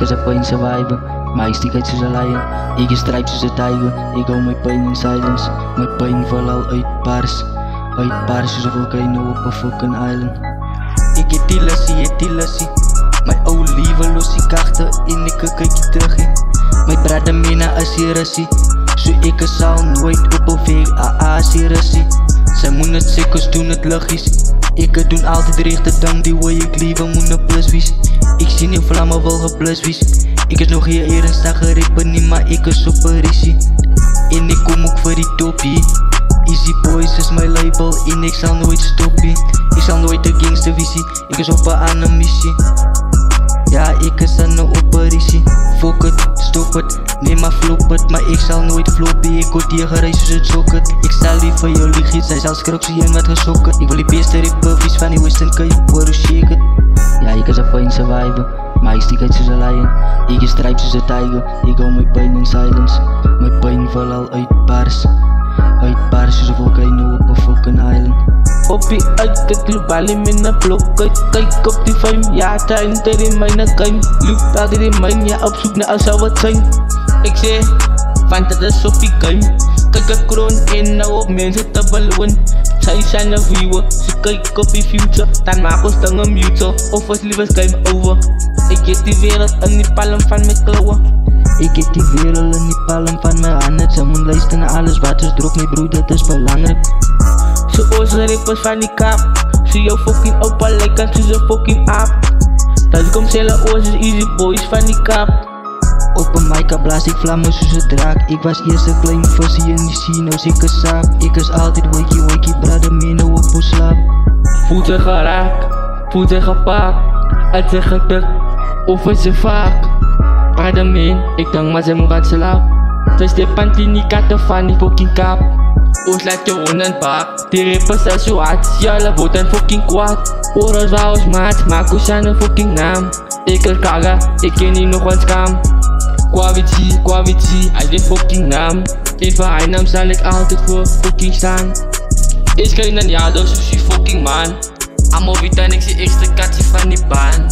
ik is a pain survivor, maar ik stiek uit soos a lion. Ik is stripe soos a tiger, ik hou my pain in silence. My pain val al uitbars soos a volcano op a fucking island. Ik het die lassie, my ou liewe losie kachte en ek kykie terug. My brother mina is die rassie, so ek sal nooit op a VAA die rassie. Sy moet het sê, ons doen het liggies. Ek doen altyd rechte ding, die way ek liewe moet een plus wees. Ek sien jou vlamme wil geplus wees. Ek is nog hier ernstig gerepen nie, maar ek is op een risie. En ek kom ook vir die topie. Easy Boys is my label en ek sal nooit stoppie. Ek sal nooit een gangster visie, ek is op een ander missie. Ja, ek is dan nou op een risie. Fuck it, stop it, nee maar flop it. Maar ek sal nooit floppie, ek word hier gereis soos het socket. Ek sal lief vir jou liegies, sy sal skrik so een wat gesok het. Ek wil die beste rappervies van die Western Cape, hoor hoe shake it. Ja, ek is a pain survivor, maar ek stiek uit soos a lion. Ek is stripe soos a tiger, ek hou my pain in silence. My pain val al uitbars soos a volcano op a fucking island. Hoppie uit, ek loop al in myne blok uit. Kyk op die fame, ja, ta enter in myne game. Loop daar in myne, ja, op soek na al sal wat zijn. Ek sê, want het is op die game. Kyk ek kroon en nou op mense te beloon. Sy zijn een viewer, so kyk op die future. Dan maak ons dinge mutual, of ons liefes game over. Ek het die wereld in die palm van my klauwe. Ik heb die wereld in die palm van my handen. Sy moet luister na alles wat ons drop, my broer, dit is belangrijk. So ons rappers van die Kaap, so jou fucking opa lyk aan soos een fucking aap. Dat kom selle ons is Easy Boys van die Kaap. Op een mic blaas ek vlamme soos een draak. Ek was eerst een klein visie in die sea, nou sê ek een saak. Ek is altyd wakey, brother, mee nou op ons slaap. Voelt sy geraak, voelt sy gepaak, het sy getik, of is sy vaak. Brother man, ek dink maar sy moet gaan slaap. Sy step aan die katte van die fucking Kaap. Ons laat jou honden bak, die rappers is so hard, jylle word dan fucking kwaad. Oor ons wou ons maat, maak ons aan een fucking naam. Ek is kaga, ek ken nie nog een skam. Quavity, as die fucking naam. En vir hy naam sal ek altyd voor fucking staan. Is geen dan jado soos die fucking man. Amo witan ek sê ekstra katsie van die baan.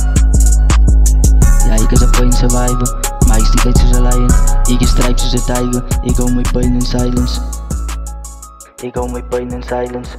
Ja, ek is a pain survivor, maar ek stiek uit soos a lion. Ek is stripe soos a tiger, ek hou my pain in silence. Ik hou my pain in silence.